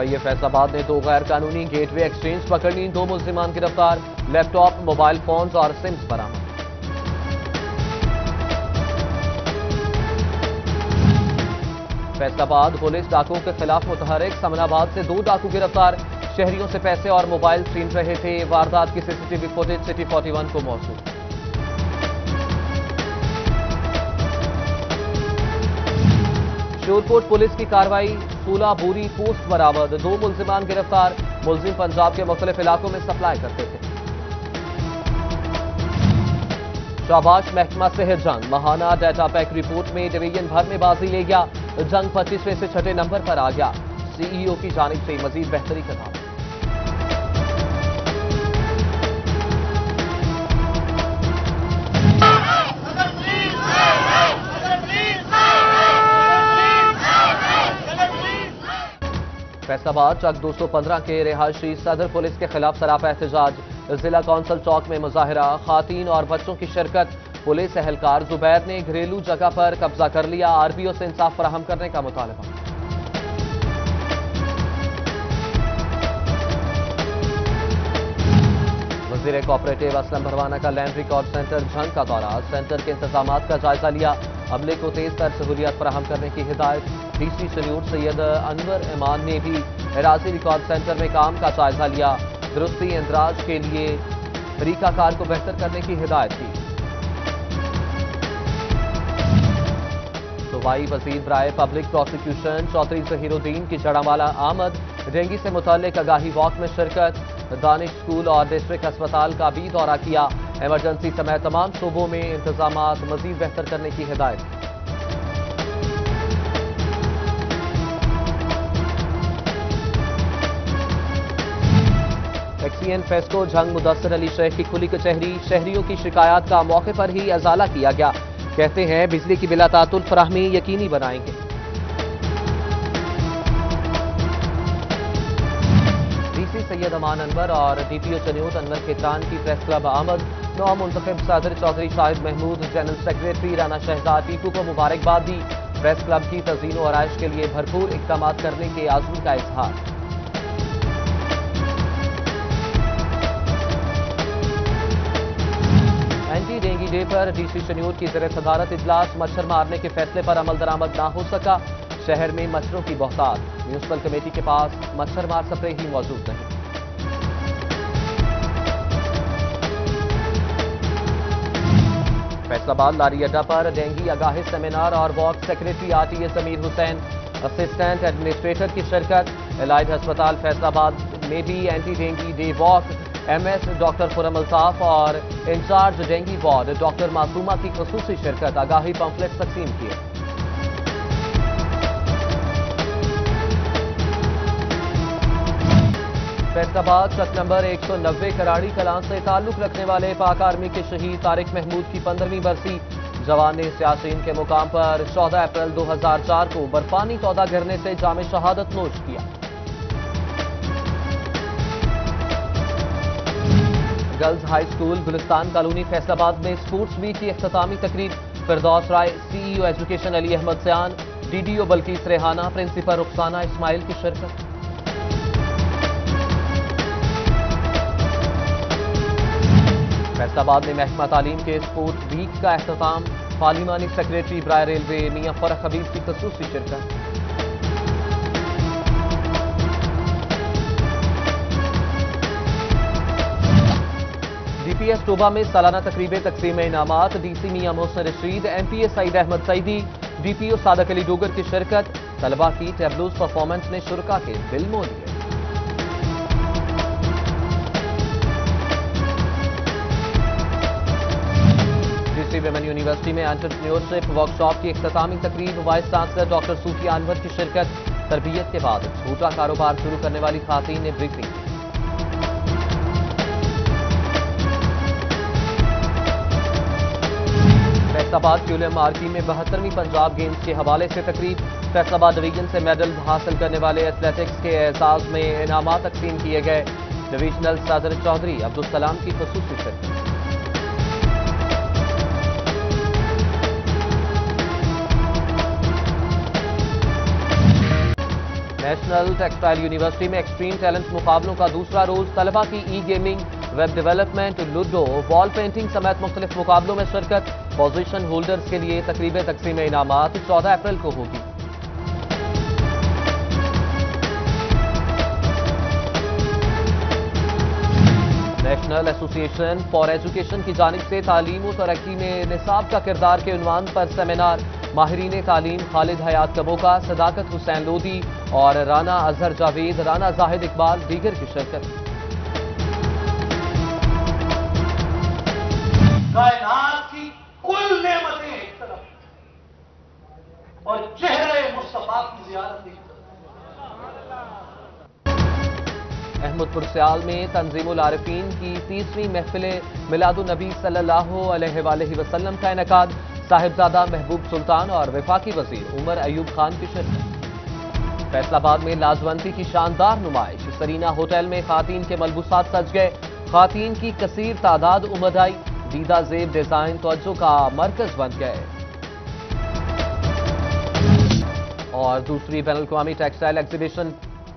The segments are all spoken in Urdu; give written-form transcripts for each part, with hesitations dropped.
FIA فیصل آباد نے 2 غیر قانونی گیٹ وے ایکسچینج پکڑ لی، 2 ملزمان گرفتار، لیپ ٹاپ، موبائل فونز اور سمز برآمد۔ فیصل آباد پولیس ڈاکوؤں کے خلاف متحرک، سمن آباد سے 2 ڈاکو گرفتار، شہریوں سے پیسے اور موبائل چھین رہے تھے، واردات کی CCTV فوٹیج سٹی 41 کو موصول۔ شورکوٹ پولیس کی کارروائی، 16 بوری پوسٹ برآمد، 2 ملزمان گرفتار، ملزم پنجاب کے مختلف علاقوں میں سپلائی کرتے تھے۔ شاباش محکمہ صحت جنگ، ماہانہ ڈیٹا پیک رپورٹ میں ڈویژن بھر میں بازی لے گیا، جنگ 25ویں سے 6 نمبر پر آ گیا، CEO کی جانب سے مزید بہتری کا دعویٰ۔ فیصل آباد چک 215 کے رہائشی صدر پولیس کے خلاف سراپا احتجاج، ضلع کونسل چوک میں مظاہرہ، خواتین اور بچوں کی شرکت، پولیس اہلکار زبیر نے گھریلو جگہ پر قبضہ کر لیا، RPO سے انصاف فراہم کرنے کا مطالبہ۔ وزیر کوآپریٹو اسلم بھروانہ کا لینڈ ریکارڈ سینٹر جھنگ کا دورہ، سینٹر کے انتظامات کا جائزہ لیا، عملے کو تیز تر سہولیات فراہم کرنے کی ہدایت۔ DC شنیور سید انور ایمان نے بھی اراضی ریکارڈ سینٹر میں کام کا جائزہ لیا، درستی اندراج کے لیے طریقہ کار کو بہتر کرنے کی ہدایت کی۔ صوبائی وزیر برائے پبلک پروسیکیوشن چودھری ظہیر الدین کی جڑامالہ آمد، ڈینگی سے متعلق آگاہی واک میں شرکت، دانش اسکول اور ڈسٹرکٹ ہسپتال کا بھی دورہ کیا، ایمرجنسی سمیت تمام صوبوں میں انتظامات مزید بہتر کرنے کی ہدایت۔ ایکسین فیسکو جھنگ مدثر علی شیخ کی کھلی کچہری، شہریوں کی شکایات کا موقع پر ہی ازالہ کیا گیا، کہتے ہیں بجلی کی بلا تعطل فراہمی یقینی بنائیں گے۔ DC سید امان انور اور DPO چنیوت انور کھیتران کی پریس کلب آمد، نو منتخب صدر چودھری شاہد محمود، جنرل سیکریٹری رانا شہزاد ٹیپو کو مبارکباد دی، پریس کلب کی تزئین و آرائش کے لیے بھرپور اقدامات کرنے کے عزم کا اظہار۔ اینٹی ڈینگی ڈے پر DC شنیور کی زیر صدارت اجلاس، مچھر مارنے کے فیصلے پر عمل درآمد نہ ہو سکا، شہر میں مچھروں کی بہتات، میونسپل کمیٹی کے پاس مچھر مار سپرے ہی موجود نہیں۔ فیصل آباد لاری اڈا پر ڈینگی آگاہی سیمینار اور واک، سیکریٹری RTS ضمیر حسین، اسسٹنٹ ایڈمنسٹریٹر کی شرکت، الائڈ ہسپتال فیصل آباد میں بھی anti dengue day walk, MS doctor Khurram Altaf اور incharge dengue ward doctor Masooma کی خصوصی شرکت، آگاہی پمفلٹ تقسیم کیے۔ فیصل آباد چک نمبر 190 کراڑی کلاں سے تعلق رکھنے والے پاک آرمی کے شہید طارق محمود کی 15ویں برسی، جوان نے سیاسین کے مقام پر 14 اپریل 2004 کو برفانی تودہ گرنے سے جام شہادت نوش کیا۔ گرلز ہائی اسکول گلستان کالونی فیصل آباد میں اسپورٹس ویک کی اختتامی تقریب، فردوس رائے، CEO ایجوکیشن علی احمد سیان، DDO بلقیس ریحانہ، پرنسپل رخسانہ اسماعیل کی شرکت۔ فیصل آباد میں محکمہ تعلیم کے اسپورٹس ویک کا اختتام، پارلیمانی سیکریٹری برائے ریلوے میاں فرح حبیب کی خصوصی شرکت۔ DPS ٹوبہ میں سالانہ تقریب تقسیم انعامات، DC میاں محسن رشید، MPA سعید احمد سعیدی، DPO صادق علی ڈوگر کی شرکت، طلبہ کی ٹیبلوز پرفارمنس نے شرکاء کے دل مو لیے۔ DC ویمن یونیورسٹی میں انٹرپرینیورشپ ورکشاپ کی اختتامی تقریب، وائس چانسلر ڈاکٹر صوفیہ انور کی شرکت، تربیت کے بعد چھوٹا کاروبار شروع کرنے والی خواتین نے بریفنگ کی۔ فیصل آباد کیولم مارکی میں 72ویں پنجاب گیمز کے حوالے سے تقریب، فیصل آباد ڈویژن سے میڈل حاصل کرنے والے ایتھلیٹکس کے اعزاز میں انعامات تقسیم کیے گئے، ڈویژنل صدر چودھری عبدالسلام کی خصوصی شرکت۔ نیشنل ٹیکسٹائل یونیورسٹی میں ایکسٹریم ٹیلنٹ مقابلوں کا دوسرا روز طلبہ کی ای گیمنگ، ویب ڈیولپمنٹ، لوڈو، وال پینٹنگ سمیت مختلف مقابلوں میں شرکت۔ پوزیشن ہولڈرز کے لیے تقریب تقسیم انعامات 14 اپریل کو ہوگی۔ نیشنل ایسوسی ایشن فار ایجوکیشن کی جانب سے تعلیم و ترقی میں نصاب کا کردار کے عنوان پر سیمینار، ماہرین تعلیم خالد حیات کبو کا، صداقت حسین لودھی اور رانا اظہر جاوید، رانا زاہد اقبال دیگر کی شرکت۔ کائنات کی کل نعمتیں ایک طرف اور چہرے مصطفیٰ کی زیارت ایک طرف۔ احمد پور سیال میں تنظیم العارفین کی 30ویں محفل میلاد النبی صلی اللہ علیہ وآلہ وسلم کا انعقاد، صاحبزادہ محبوب سلطان اور وفاقی وزیر عمر ایوب خان کی شرکت۔ فیصل آباد میں لاجونتی کی شاندار نمائش، سرینا ہوٹل میں خواتین کے ملبوسات سج گئے، خواتین کی کثیر تعداد امد آئی، دیدہ زیب ڈیزائن توجہ کا مرکز بن گئے۔ اور دوسری بین الاقوامی ٹیکسٹائل ایگزیبیشن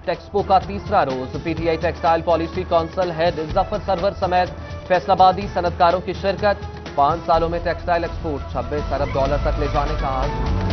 ٹیکسپو کا تیسرا روز، P T I textile policy council head Zafar Sarwar سمیت فیصل آبادی صنعت کاروں کی شرکت۔ 5 سالوں میں ٹیکسٹائل ایکسپورٹ $26 ارب تک لے جانے کا عزم۔